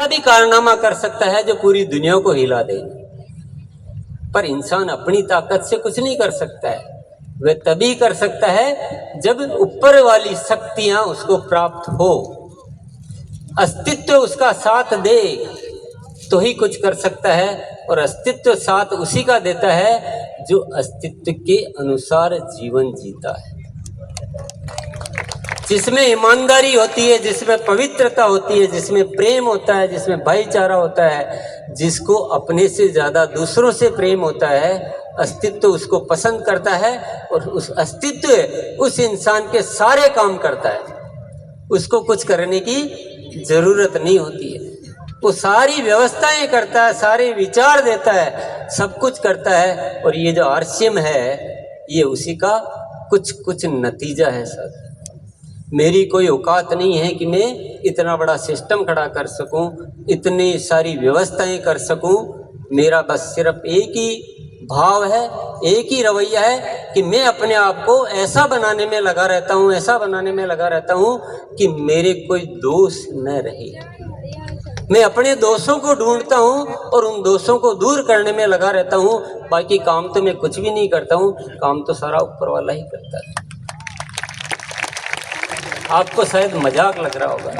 ऐसा भी कारनामा कर सकता है जो पूरी दुनिया को हिला दे, पर इंसान अपनी ताकत से कुछ नहीं कर सकता है। वह तभी कर सकता है जब ऊपर वाली शक्तियां उसको प्राप्त हो, अस्तित्व उसका साथ दे तो ही कुछ कर सकता है। और अस्तित्व साथ उसी का देता है जो अस्तित्व के अनुसार जीवन जीता है, जिसमें ईमानदारी होती है, जिसमें पवित्रता होती है, जिसमें प्रेम होता है, जिसमें भाईचारा होता है, जिसको अपने से ज़्यादा दूसरों से प्रेम होता है। अस्तित्व उसको पसंद करता है और उस अस्तित्व उस इंसान के सारे काम करता है, उसको कुछ करने की ज़रूरत नहीं होती है। वो सारी व्यवस्थाएं करता है, सारे विचार देता है, सब कुछ करता है। और ये जो आरसीएम है ये उसी का कुछ नतीजा है सर। मेरी कोई औकात नहीं है कि मैं इतना बड़ा सिस्टम खड़ा कर सकूं, इतनी सारी व्यवस्थाएं कर सकूं। मेरा बस सिर्फ एक ही भाव है, एक ही रवैया है कि मैं अपने आप को ऐसा बनाने में लगा रहता हूं, ऐसा बनाने में लगा रहता हूं कि मेरे कोई दोष न रहे। मैं अपने दोषों को ढूंढता हूं और उन दोषों को दूर करने में लगा रहता हूं। बाकी काम तो मैं कुछ भी नहीं करता हूं, काम तो सारा ऊपर वाला ही करता है। आपको शायद मजाक लग रहा होगा,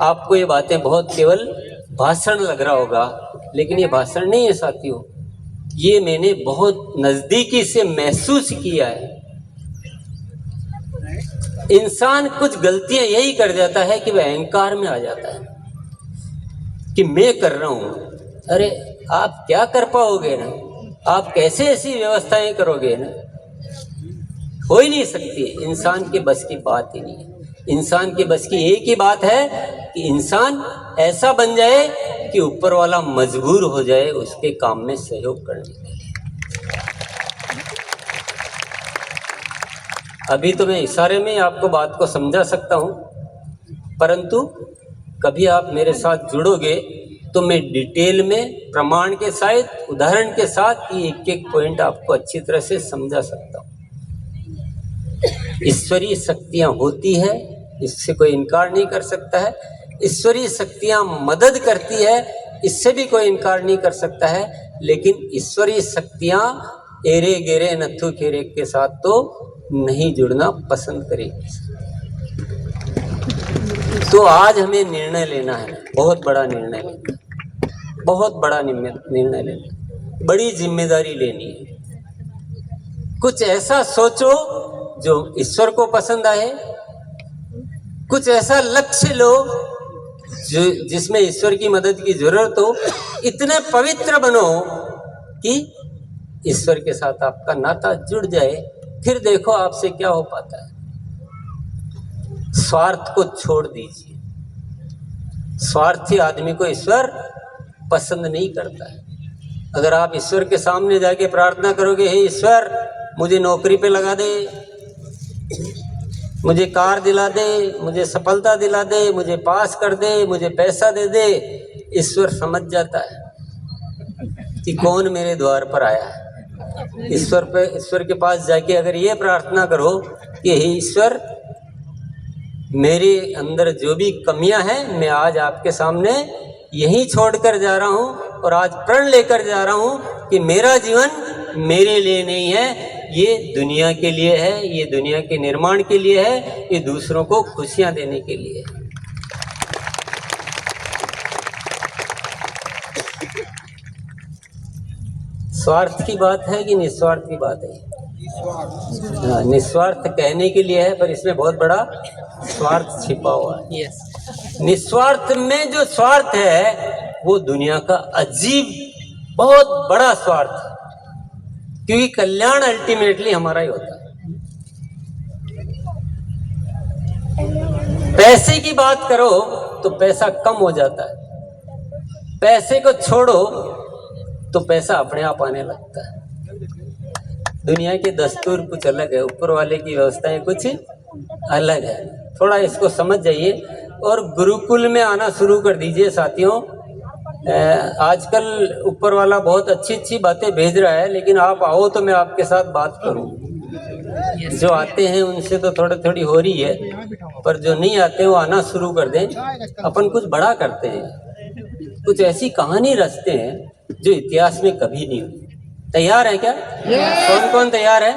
आपको ये बातें बहुत केवल भाषण लग रहा होगा, लेकिन ये भाषण नहीं है साथियों, ये मैंने बहुत नज़दीकी से महसूस किया है। इंसान कुछ गलतियां यही कर जाता है कि वह अहंकार में आ जाता है कि मैं कर रहा हूं। अरे आप क्या कर पाओगे ना, आप कैसे ऐसी व्यवस्थाएं करोगे ना, हो ही नहीं सकती। इंसान के बस की बात ही नहीं है। इंसान के बस की एक ही बात है कि इंसान ऐसा बन जाए कि ऊपर वाला मजबूर हो जाए उसके काम में सहयोग करने के लिए। अभी तो मैं इशारे में आपको बात को समझा सकता हूं, परंतु कभी आप मेरे साथ जुड़ोगे तो मैं डिटेल में प्रमाण के साथ, उदाहरण के साथ ये एक पॉइंट आपको अच्छी तरह से समझा सकता हूं। ईश्वरीय शक्तियां होती है, इससे कोई इनकार नहीं कर सकता है। ईश्वरीय शक्तियां मदद करती है, इससे भी कोई इनकार नहीं कर सकता है। लेकिन ईश्वरीय शक्तियां एरे गेरे नथु खेरे के साथ तो नहीं जुड़ना पसंद करेगी। तो आज हमें निर्णय लेना है, बहुत बड़ा निर्णय लेना है, बहुत बड़ा निर्णय लेना है, बड़ी जिम्मेदारी लेनी है। कुछ ऐसा सोचो जो ईश्वर को पसंद आए, कुछ ऐसा लक्ष्य लो जो जिसमें ईश्वर की मदद की जरूरत हो। इतने पवित्र बनो कि ईश्वर के साथ आपका नाता जुड़ जाए, फिर देखो आपसे क्या हो पाता है। स्वार्थ को छोड़ दीजिए। स्वार्थी आदमी को ईश्वर पसंद नहीं करता है। अगर आप ईश्वर के सामने जाके प्रार्थना करोगे, हे ईश्वर मुझे नौकरी पे लगा दे, मुझे कार दिला दे, मुझे सफलता दिला दे, मुझे पास कर दे, मुझे पैसा दे दे, ईश्वर समझ जाता है कि कौन मेरे द्वार पर आया है। ईश्वर के पास जाके अगर ये प्रार्थना करो कि हे ईश्वर मेरे अंदर जो भी कमियां हैं मैं आज आपके सामने यहीं छोड़कर जा रहा हूं, और आज प्रण लेकर जा रहा हूं कि मेरा जीवन मेरे लिए नहीं है, ये दुनिया के लिए है, ये दुनिया के निर्माण के लिए है, ये दूसरों को खुशियां देने के लिए है। स्वार्थ की बात है कि निस्वार्थ की बात है? हाँ, निस्वार्थ कहने के लिए है, पर इसमें बहुत बड़ा स्वार्थ छिपा हुआ है। निस्वार्थ में जो स्वार्थ है वो दुनिया का अजीब बहुत बड़ा स्वार्थ है, क्योंकि कल्याण अल्टीमेटली हमारा ही होता है। पैसे की बात करो तो पैसा कम हो जाता है, पैसे को छोड़ो तो पैसा अपने आप आने लगता है। दुनिया के दस्तूर कुछ अलग है, ऊपर वाले की व्यवस्थाएं कुछ अलग है। थोड़ा इसको समझ जाइए और गुरुकुल में आना शुरू कर दीजिए साथियों। आजकल ऊपर वाला बहुत अच्छी अच्छी बातें भेज रहा है, लेकिन आप आओ तो मैं आपके साथ बात करूं। जो आते हैं उनसे तो थोड़ी हो रही है, पर जो नहीं आते वो आना शुरू कर दें। अपन कुछ बड़ा करते हैं, कुछ ऐसी कहानी रचते हैं जो इतिहास में कभी नहीं हुई। तैयार है क्या? कौन कौन तैयार है?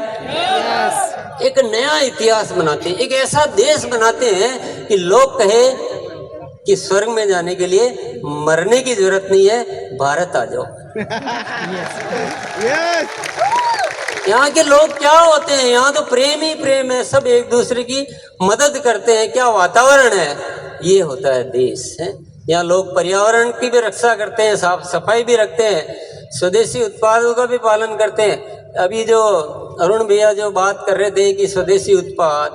एक नया इतिहास बनाते हैं, एक ऐसा देश बनाते हैं कि लोग कहे कि स्वर्ग में जाने के लिए मरने की जरूरत नहीं है, भारत आ जाओ। यहाँ के लोग क्या होते हैं, यहाँ तो प्रेम ही प्रेम है, सब एक दूसरे की मदद करते हैं। क्या वातावरण है, ये होता है देश है। यहाँ लोग पर्यावरण की भी रक्षा करते हैं, साफ सफाई भी रखते हैं, स्वदेशी उत्पादों का भी पालन करते हैं। अभी जो अरुण भैया जो बात कर रहे थे कि स्वदेशी उत्पाद,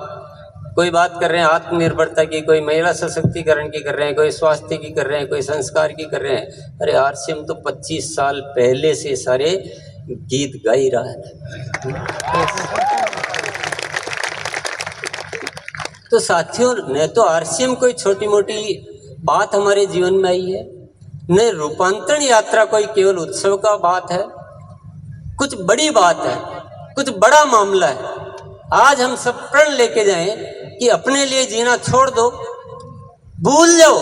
कोई बात कर रहे हैं आत्मनिर्भरता की, कोई महिला सशक्तिकरण की कर रहे हैं, कोई स्वास्थ्य की कर रहे हैं, कोई संस्कार की कर रहे हैं। अरे आरसीएम तो 25 साल पहले से सारे गीत गा ही रहा है। तो साथियों, न तो आरसीएम कोई छोटी मोटी बात हमारे जीवन में आई है, न रूपांतरण यात्रा कोई केवल उत्सव का बात है, कुछ बड़ी बात है, कुछ बड़ा मामला है। आज हम सब प्रण लेके जाएं कि अपने लिए जीना छोड़ दो, भूल जाओ,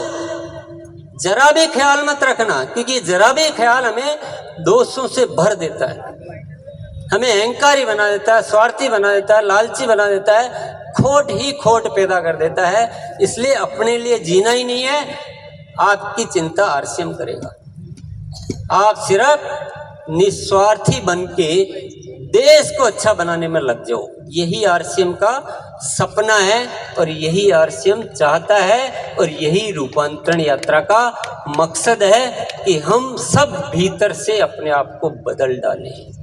जरा भी ख्याल मत रखना, क्योंकि जरा भी ख्याल हमें दोषों से भर देता है, हमें अहंकारी बना देता है, स्वार्थी बना देता है, लालची बना देता है, खोट ही खोट पैदा कर देता है। इसलिए अपने लिए जीना ही नहीं है, आपकी चिंता आरसीएम करेगा। आप सिर्फ निस्वार्थी बन के देश को अच्छा बनाने में लग जाओ, यही आरसीएम का सपना है और यही आरसीएम चाहता है और यही रूपांतरण यात्रा का मकसद है कि हम सब भीतर से अपने आप को बदल डालें।